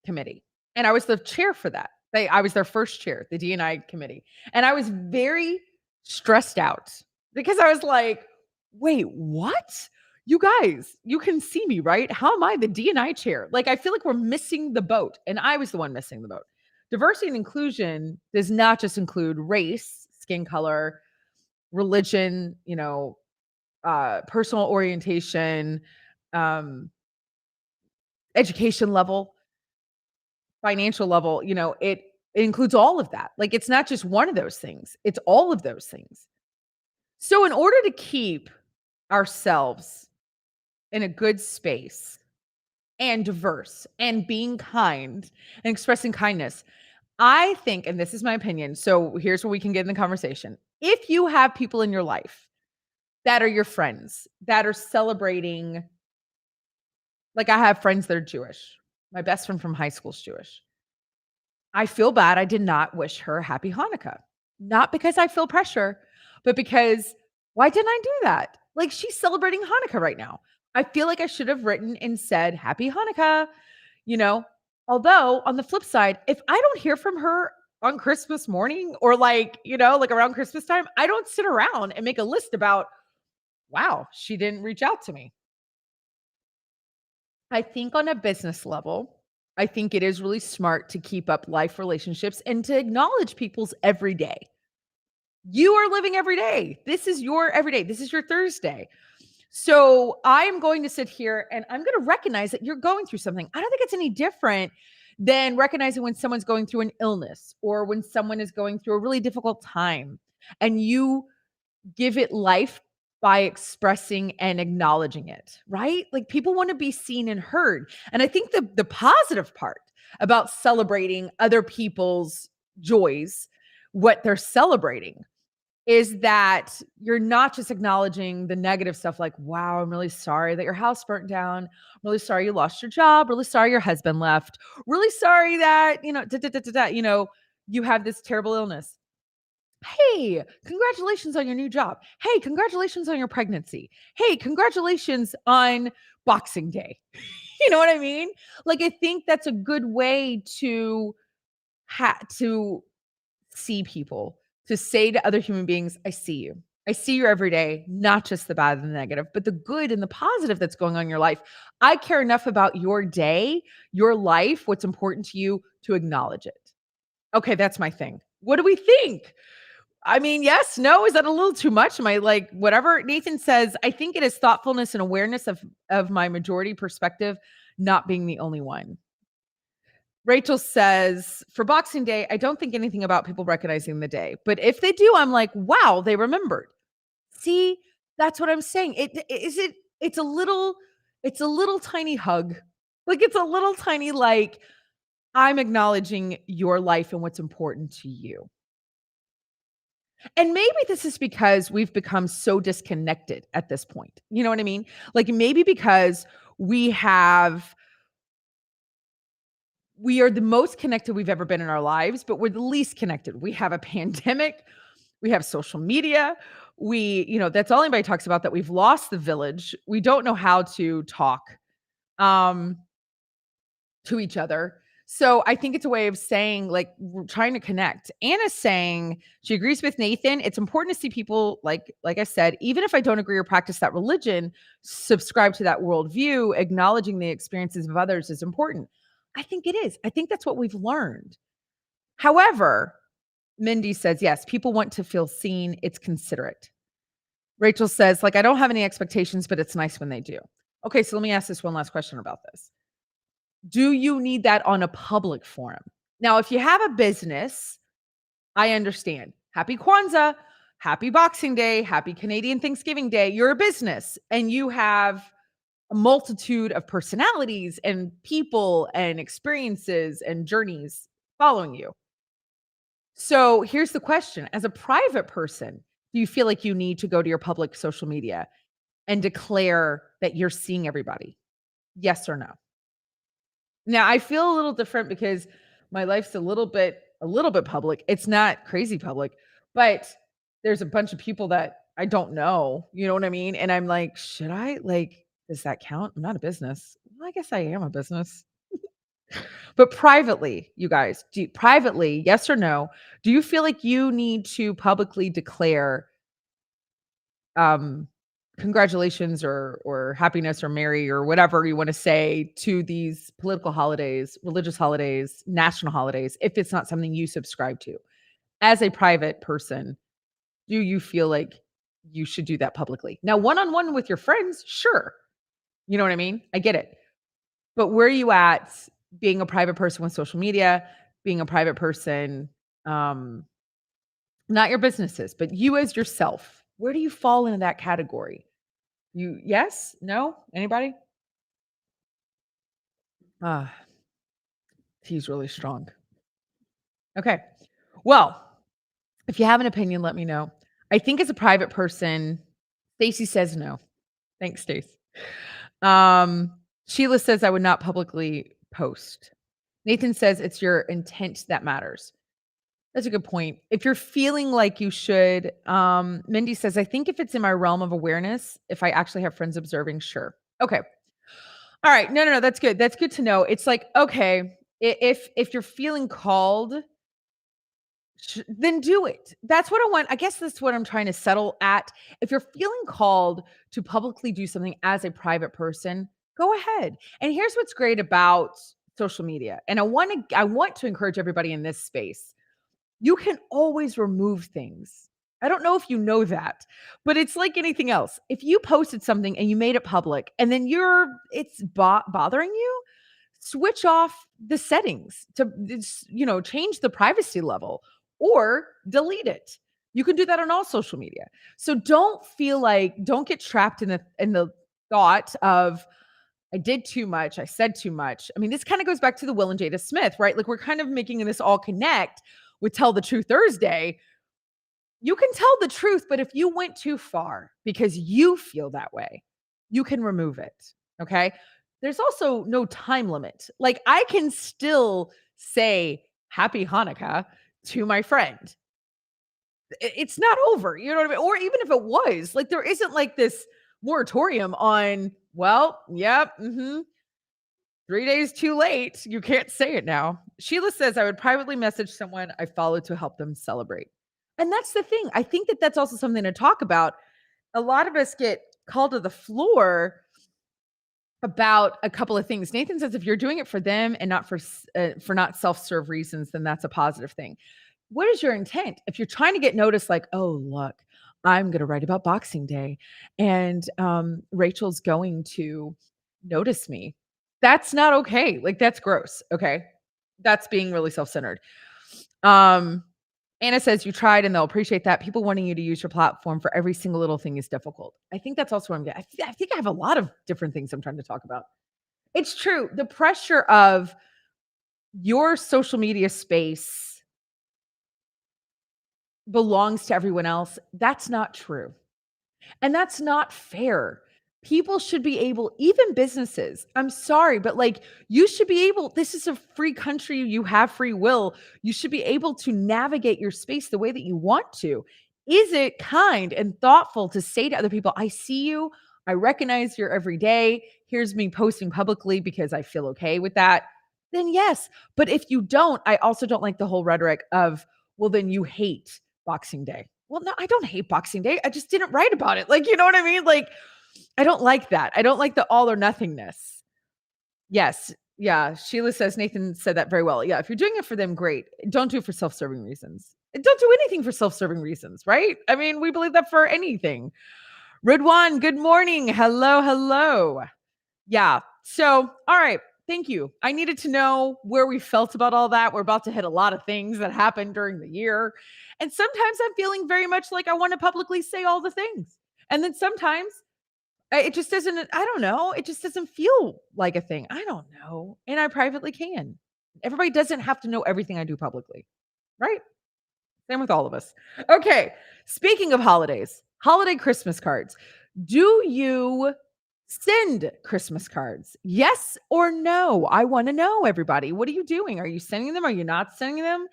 committee. And I was the chair for that. I was their first chair, the D&I committee. And I was very stressed out because I was like, wait, what? You guys, you can see me, right? How am I the D&I chair? Like, I feel like we're missing the boat. And I was the one missing the boat. Diversity and inclusion does not just include race, skin color, religion, personal orientation, um, education level, financial level, it includes all of that. Like it's not just one of those things, it's all of those things. So, in order to keep ourselves in a good space and diverse and being kind and expressing kindness, I think, and this is my opinion, so here's where we can get in the conversation. If you have people in your life that are your friends that are celebrating, like I have friends that are Jewish. My best friend from high school is Jewish. I feel bad I did not wish her happy Hanukkah. Not because I feel pressure, but because why didn't I do that? Like she's celebrating Hanukkah right now. I feel like I should have written and said happy Hanukkah, you know. Although on the flip side, if I don't hear from her on Christmas morning or like around Christmas time, I don't sit around and make a list about, wow, she didn't reach out to me. I think on a business level, I think it is really smart to keep up life relationships and to acknowledge people's every day. You are living every day. This is your everyday. This is your Thursday. So I am going to sit here and I'm going to recognize that you're going through something. I don't think it's any different than recognizing when someone's going through an illness or when someone is going through a really difficult time and you give it life by expressing and acknowledging it, right? Like people want to be seen and heard. And I think the positive part about celebrating other people's joys, what they're celebrating is that you're not just acknowledging the negative stuff like, wow, I'm really sorry that your house burnt down. I'm really sorry you lost your job. Really sorry your husband left. Really sorry that, you have this terrible illness. Hey, congratulations on your new job. Hey, congratulations on your pregnancy. Hey, congratulations on Boxing Day. You know what I mean? Like, I think that's a good way to see people, to say to other human beings, I see you. I see you every day, not just the bad and the negative, but the good and the positive that's going on in your life. I care enough about your day, your life, what's important to you to acknowledge it. Okay, that's my thing. What do we think? I mean, yes, no, is that a little too much? Am I like whatever? Nathan says, I think it is thoughtfulness and awareness of my majority perspective not being the only one. Rachel says, for Boxing Day, I don't think anything about people recognizing the day. But if they do, I'm like, wow, they remembered. See, that's what I'm saying. It's a little tiny hug. Like it's a little tiny like I'm acknowledging your life and what's important to you. And maybe this is because we've become so disconnected at this point. You know what I mean? Like maybe because we have we are the most connected we've ever been in our lives, but we're the least connected. We have a pandemic, we have social media. That's all anybody talks about that we've lost the village. We don't know how to talk um to each other. So I think it's a way of saying like we're trying to connect. Anna's saying she agrees with Nathan. It's important to see people like I said, even if I don't agree or practice that religion, subscribe to that worldview, acknowledging the experiences of others is important. I think it is. I think that's what we've learned. However, Mindy says, yes, people want to feel seen. It's considerate. Rachel says, like, I don't have any expectations, but it's nice when they do. Okay, so let me ask this one last question about this. Do you need that on a public forum? Now, if you have a business, I understand. Happy Kwanzaa, happy Boxing Day, happy Canadian Thanksgiving Day. You're a business and you have a multitude of personalities and people and experiences and journeys following you. So here's the question. As a private person, do you feel like you need to go to your public social media and declare that you're seeing everybody? Yes or no? Now, I feel a little different because my life's a little bit public. It's not crazy public, but there's a bunch of people that I don't know, you know what I mean? And I'm like, should I like does that count? I'm not a business. Well, I guess I am a business. But privately, you guys, privately, yes or no, do you feel like you need to publicly declare um congratulations or happiness or merry or whatever you want to say to these political holidays, religious holidays, national holidays, if it's not something you subscribe to? As a private person, do you feel like you should do that publicly? Now, one-on-one with your friends, sure. You know what I mean? I get it. But where are you at being a private person with social media, being a private person, um, not your businesses, but you as yourself? Where do you fall into that category? You yes? No? Anybody? Ah, he's really strong. Okay. Well, if you have an opinion, let me know. I think as a private person, Stacy says no. Thanks, Stace. Um, Sheila says I would not publicly post. Nathan says it's your intent that matters. That's a good point. If you're feeling like you should, Mindy says, I think if it's in my realm of awareness, if I actually have friends observing, sure. Okay. All right. No, no, no. That's good. That's good to know. It's like, okay, if you're feeling called, then do it. That's what I want. I guess that's what I'm trying to settle at. If you're feeling called to publicly do something as a private person, go ahead. And here's what's great about social media. And I want to encourage everybody in this space. You can always remove things I don't know if you know that, but it's like anything else. If you posted something and you made it public and then it's bothering you, switch off the settings to change the privacy level or delete it. You can do that on all social media. So don't get trapped in the thought of I did too much, I said too much. I mean, this kind of goes back to the Will and Jada Smith, right? Like we're kind of making this all connect with Tell the Truth Thursday. You can tell the truth, but if you went too far because you feel that way, you can remove it. Okay. There's also no time limit. Like I can still say happy Hanukkah to my friend. It's not over. You know what I mean? Or even if it was, like there isn't like this moratorium on, well, yep, 3 days too late. You can't say it now. Sheila says, I would privately message someone I follow to help them celebrate. And that's the thing. I think that that's also something to talk about. A lot of us get called to the floor about a couple of things. Nathan says if you're doing it for them and not for not self-serve reasons, then that's a positive thing. What is your intent? If you're trying to get noticed, like, oh, look, I'm going to write about Boxing Day and Rachel's going to notice me. That's not okay. Like, that's gross. Okay. That's being really self centered. Um, Anna says you tried and they'll appreciate that. People wanting you to use your platform for every single little thing is difficult. I think that's also what I'm getting. I think I have a lot of different things I'm trying to talk about. It's true. The pressure of your social media space belongs to everyone else. That's not true. And that's not fair. People should be able, even businesses, I'm sorry, but like you should be able, this is a free country. You have free will. You should be able to navigate your space the way that you want to. Is it kind and thoughtful to say to other people, I see you, I recognize your every day. Here's me posting publicly because I feel okay with that. Then yes. But if you don't, I also don't like the whole rhetoric of, well, then you hate Boxing Day. Well, no, I don't hate Boxing Day. I just didn't write about it. Like, you know what I mean? Like, I don't like that. I don't like the all or nothingness. Yes. Yeah. Sheila says, Nathan said that very well. Yeah. If you're doing it for them, great. Don't do it for self serving reasons. Don't do anything for self serving reasons, right? I mean, we believe that for anything. Ridwan, good morning. Hello. Hello. Yeah. So, all right. Thank you. I needed to know where we felt about all that. We're about to hit a lot of things that happened during the year. And sometimes I'm feeling very much like I want to publicly say all the things. And then sometimes it just doesn't, I don't know. It just doesn't feel like a thing. I don't know. And I privately can. Everybody doesn't have to know everything I do publicly. Right? Same with all of us. Okay. Speaking of holidays, holiday Christmas cards. Do you send Christmas cards? Yes or no? I want to know, everybody. What are you doing? Are you sending them? Are you not sending them?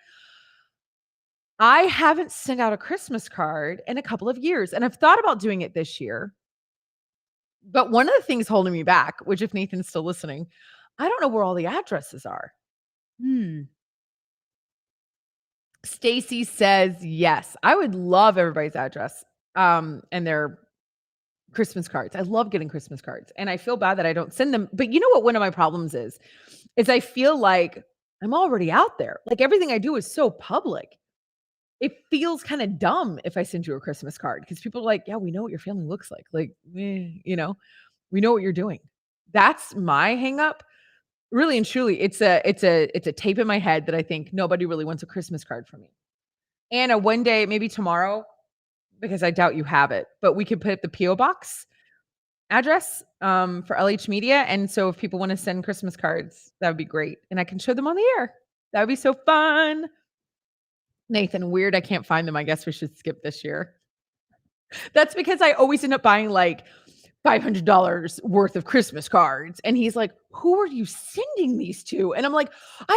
I haven't sent out a Christmas card in a couple of years, and I've thought about doing it this year. But one of the things holding me back, which if Nathan's still listening, I don't know where all the addresses are. Stacy says yes. I would love everybody's address and their Christmas cards. I love getting Christmas cards, and I feel bad that I don't send them. But you know what one of my problems is I feel like I'm already out there. Like everything I do is so public. It feels kind of dumb if I send you a Christmas card because people are like, "Yeah, we know what your family looks like. Like, we know what you're doing." That's my hang up. Really and truly, it's a tape in my head that I think nobody really wants a Christmas card from me. Anna, one day, maybe tomorrow, because I doubt you have it, but we could put the PO box address for LH Media. And so if people want to send Christmas cards, that would be great. And I can show them on the air. That would be so fun. Nathan, weird. I can't find them. I guess we should skip this year. That's because I always end up buying like $500 worth of Christmas cards. And he's like, who are you sending these to? And I'm like, I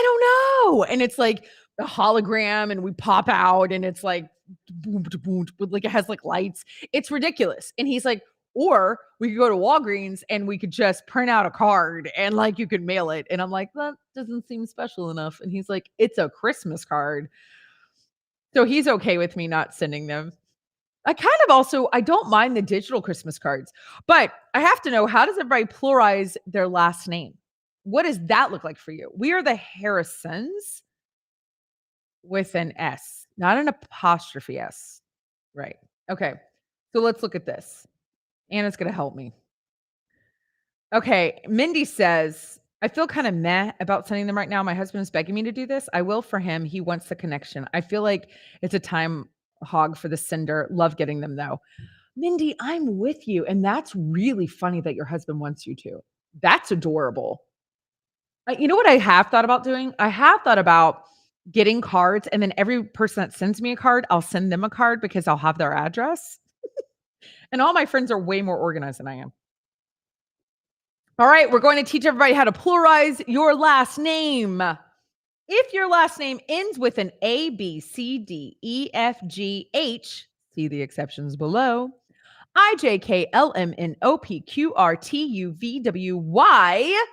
don't know. And it's like a hologram and we pop out and it's like, boom, boom, like it has like lights. It's ridiculous. And he's like, or we could go to Walgreens and we could just print out a card and like you could mail it. And I'm like, that doesn't seem special enough. And he's like, it's a Christmas card. So he's okay with me not sending them. I don't mind the digital Christmas cards, but I have to know, how does everybody pluralize their last name? What does that look like for you? We are the Harrisons with an S, not an apostrophe S. Right. Okay. So let's look at this. Anna's gonna help me. Okay, Mindy says, "I feel kinda meh about sending them right now. My husband is begging me to do this. I will for him. He wants the connection. I feel like it's a time hog for the sender. Love getting them though." Mindy, I'm with you, and that's really funny that your husband wants you to. That's adorable. You know what I have thought about doing? I have thought about getting cards, and then every person that sends me a card, I'll send them a card because I'll have their address, and all my friends are way more organized than I am. All right, we're going to teach everybody how to pluralize your last name. If your last name ends with an A, B, C, D, E, F, G, H, see the exceptions below, I, J, K, L, M, N, O, P, Q, R, T, U, V, W, Y.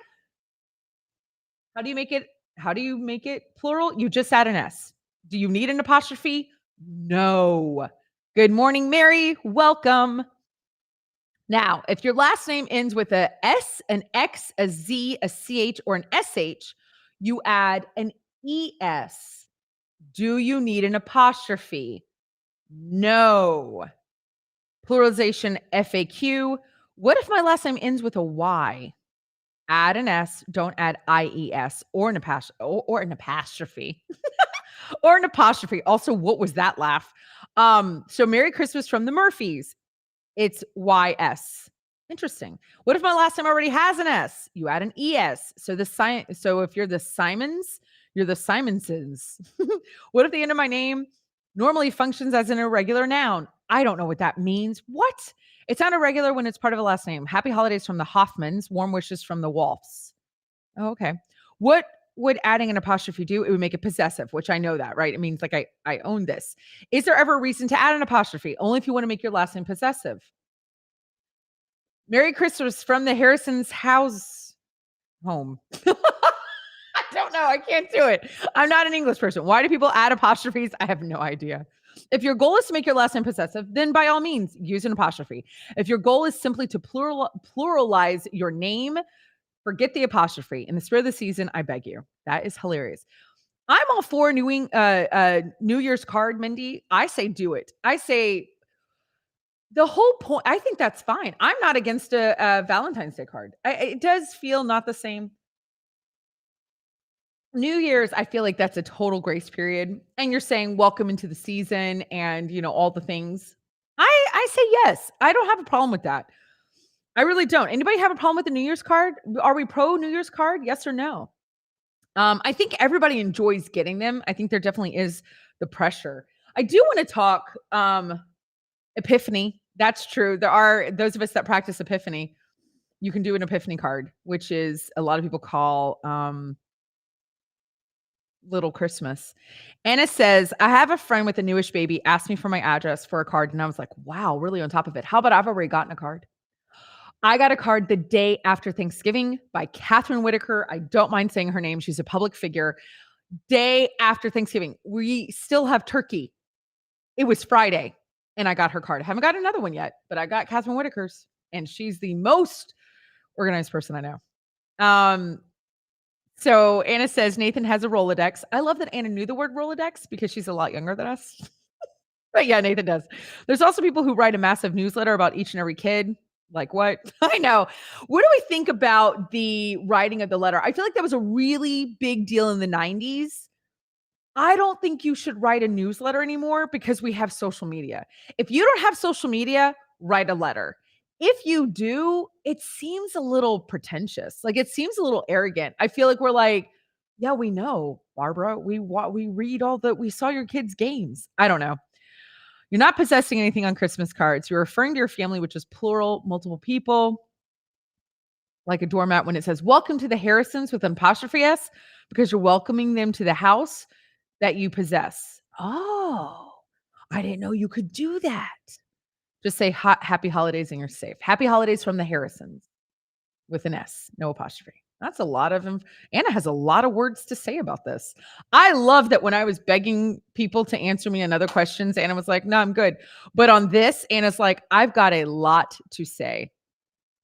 How do you make it? How do you make it plural? You just add an S. Do you need an apostrophe? No. Good morning, Mary. Welcome. Now, if your last name ends with a S, an X, a Z, a CH, or an SH, you add an ES. Do you need an apostrophe? No. Pluralization FAQ. What if my last name ends with a Y? Add an S, don't add IES or an apostrophe. Or an apostrophe. Also, what was that laugh? So Merry Christmas from the Murphys. It's YS. Interesting. What if my last name already has an S? You add an ES. So if you're the Simons, you're the Simonsons. What if the end of my name normally functions as an irregular noun? I don't know what that means. What? It's not irregular when it's part of a last name. Happy holidays from the Hoffmans. Warm wishes from the Wolfs. Oh, okay. What would adding an apostrophe do? It would make it possessive, which I know that, right? It means like I own this. Is there ever a reason to add an apostrophe? Only if you want to make your last name possessive. Merry Christmas from the Harrison's house home. I don't know. I can't do it. I'm not an English person. Why do people add apostrophes? I have no idea. If your goal is to make your last name possessive, then by all means, use an apostrophe. If your goal is simply to pluralize your name, forget the apostrophe. In the spirit of the season, I beg you. That is hilarious. I'm all for New Year's card, Mindy. I say do it. I say the whole point. I think that's fine. I'm not against a Valentine's Day card. It does feel not the same. New Year's, I feel like that's a total grace period, and you're saying welcome into the season, and all the things. I say yes. I don't have a problem with that. I really don't. Anybody have a problem with the New Year's card? Are we pro New Year's card? Yes or no? I think everybody enjoys getting them. I think there definitely is the pressure. I do want to talk Epiphany. That's true. There are those of us that practice Epiphany. You can do an Epiphany card, which is a lot of people call Little Christmas. Anna says, I have a friend with a newish baby asked me for my address for a card. And I was like, wow, really on top of it. How about I've already gotten a card? I got a card the day after Thanksgiving by Catherine Whitaker. I don't mind saying her name. She's a public figure. Day after Thanksgiving, we still have turkey. It was Friday, and I got her card. I haven't got another one yet, but I got Catherine Whitaker's, and she's the most organized person I know. So Anna says Nathan has a Rolodex. I love that Anna knew the word Rolodex because she's a lot younger than us. But yeah, Nathan does. There's also people who write a massive newsletter about each and every kid. Like what? I know. What do we think about the writing of the letter? I feel like that was a really big deal in the 90s. I don't think you should write a newsletter anymore because we have social media. If you don't have social media, write a letter. If you do, it seems a little pretentious. Like it seems a little arrogant. I feel like we're like, yeah, we know, Barbara. We read we saw your kids' games. I don't know. You're not possessing anything on Christmas cards. You're referring to your family, which is plural, multiple people, like a doormat when it says, welcome to the Harrisons with an apostrophe S, because you're welcoming them to the house that you possess. Oh, I didn't know you could do that. Just say happy holidays and you're safe. Happy holidays from the Harrisons with an S, no apostrophe. That's a lot of them. Anna has a lot of words to say about this. I love that when I was begging people to answer me on other questions, Anna was like, no, I'm good. But on this, Anna's like, I've got a lot to say.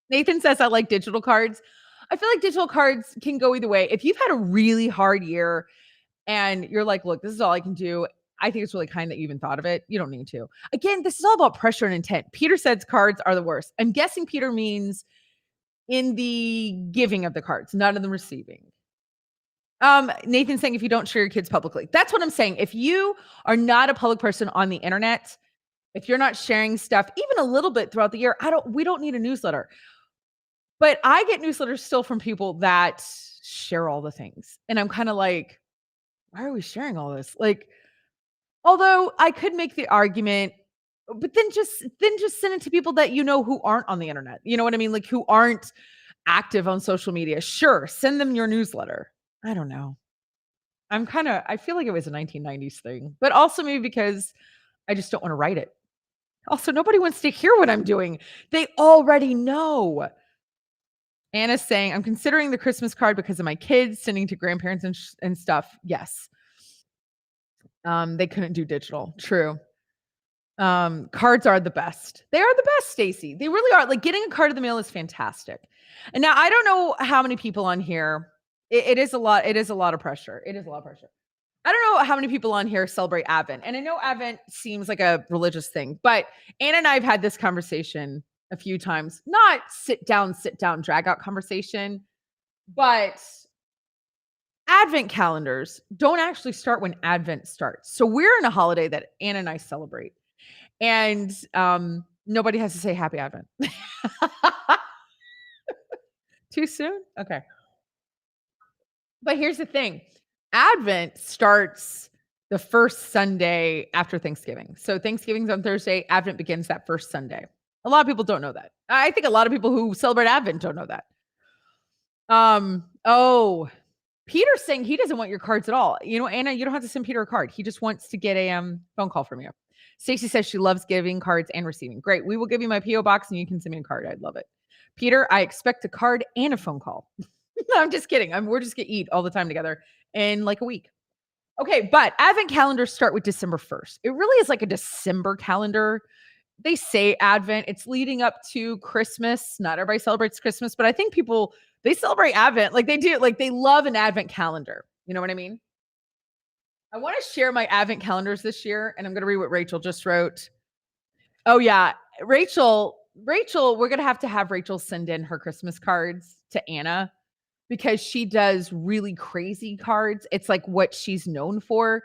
Nathan says, I like digital cards. I feel like digital cards can go either way. If you've had a really hard year and you're like, look, this is all I can do. I think it's really kind that you even thought of it. You don't need to. Again, this is all about pressure and intent. Peter says cards are the worst. I'm guessing Peter means in the giving of the cards, not in the receiving. Nathan's saying if you don't share your kids publicly. That's what I'm saying. If you are not a public person on the internet, if you're not sharing stuff even a little bit throughout the year, we don't need a newsletter. But I get newsletters still from people that share all the things. And I'm kind of like, why are we sharing all this? Like, although I could make the argument, but then just send it to people that you know who aren't on the internet. You know what I mean? Like who aren't active on social media. Sure, send them your newsletter. I don't know. I feel like it was a 1990s thing, but also maybe because I just don't want to write it. Also, nobody wants to hear what I'm doing. They already know. Anna's saying, I'm considering the Christmas card because of my kids, sending to grandparents and stuff. Yes. They couldn't do digital. True. Cards are the best. They are the best, Stacy. They really are. Like getting a card in the mail is fantastic. And now I don't know how many people on here. It is a lot. It is a lot of pressure. It is a lot of pressure. I don't know how many people on here celebrate Advent. And I know Advent seems like a religious thing, but Anna and I have had this conversation a few times. Not sit down, drag out conversation, but Advent calendars don't actually start when Advent starts. So we're in a holiday that Anna and I celebrate. And nobody has to say happy Advent. Too soon? Okay. But here's the thing. Advent starts the first Sunday after Thanksgiving. So Thanksgiving's on Thursday. Advent begins that first Sunday. A lot of people don't know that. I think a lot of people who celebrate Advent don't know that. Oh, Peter's saying he doesn't want your cards at all. You know, Anna, you don't have to send Peter a card. He just wants to get a phone call from you. Stacy says she loves giving cards and receiving. Great. We will give you my P.O. box and you can send me a card. I'd love it. Peter, I expect a card and a phone call. No, I'm just kidding. We're just going to eat all the time together in like a week. Okay, but Advent calendars start with December 1st. It really is like a December calendar. They say Advent, it's leading up to Christmas. Not everybody celebrates Christmas, but I think people, they celebrate Advent. Like they do, like they love an Advent calendar. You know what I mean? I want to share my Advent calendars this year, and I'm going to read what Rachel just wrote. Oh, yeah. Rachel, we're going to have Rachel send in her Christmas cards to Anna because she does really crazy cards. It's like what she's known for.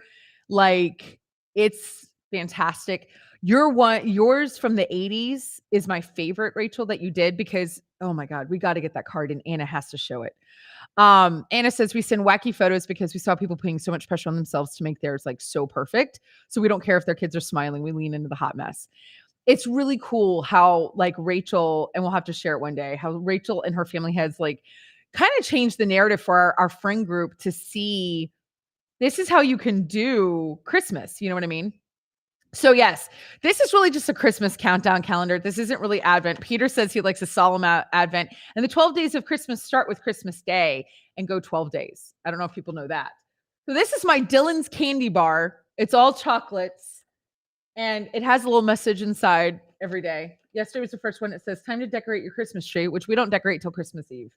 Like, it's fantastic. Yours from the 80s is my favorite, Rachel, that you did because, oh my God, we got to get that card and Anna has to show it. Anna says we send wacky photos because we saw people putting so much pressure on themselves to make theirs like so perfect. So we don't care if their kids are smiling. We lean into the hot mess. It's really cool how like Rachel, and we'll have to share it one day, how Rachel and her family has like kind of changed the narrative for our friend group to see this is how you can do Christmas. You know what I mean? So yes, this is really just a Christmas countdown calendar. This isn't really Advent. Peter says he likes a solemn Advent, and the 12 days of Christmas start with Christmas Day and go 12 days. I don't know if people know that. So this is my Dylan's candy bar. It's all chocolates, and it has a little message inside every day. Yesterday was the first one. It says, time to decorate your Christmas tree, which we don't decorate till Christmas Eve,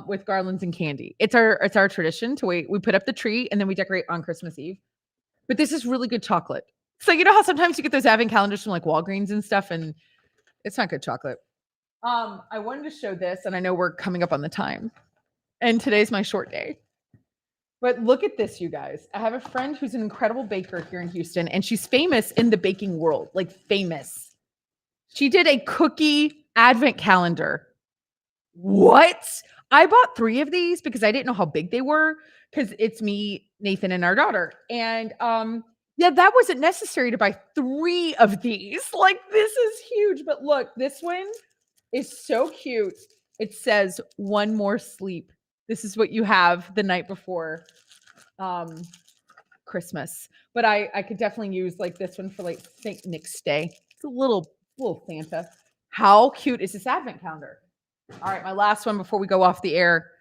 with garlands and candy. It's our tradition to wait. We put up the tree, and then we decorate on Christmas Eve. But this is really good chocolate. So you know how sometimes you get those Advent calendars from like Walgreens and stuff, and it's not good chocolate. I wanted to show this, and I know we're coming up on the time, and today's my short day. But look at this, you guys. I have a friend who's an incredible baker here in Houston, and she's famous in the baking world, like famous. She did a cookie Advent calendar. What? I bought 3 of these because I didn't know how big they were because it's me, Nathan, and our daughter. And yeah, that wasn't necessary to buy 3 of these. Like, this is huge. But look, this one is so cute. It says, one more sleep. This is what you have the night before Christmas. But I could definitely use like this one for like St. Nick's Day. It's a little Santa. How cute is this Advent calendar? All right, my last one before we go off the air.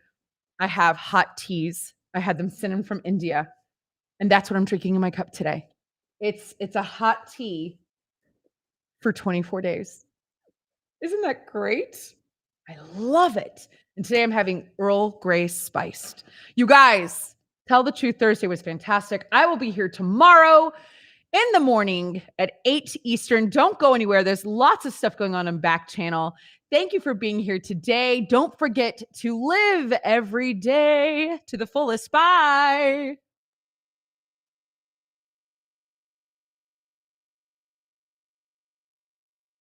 I have hot teas. I had them sent in from India. And that's what I'm drinking in my cup today. It's a hot tea for 24 days. Isn't that great? I love it. And today I'm having Earl Grey spiced. You guys, Tell the Truth Thursday was fantastic. I will be here tomorrow in the morning at 8 Eastern. Don't go anywhere. There's lots of stuff going on Backchannel. Thank you for being here today. Don't forget to live every day to the fullest. Bye.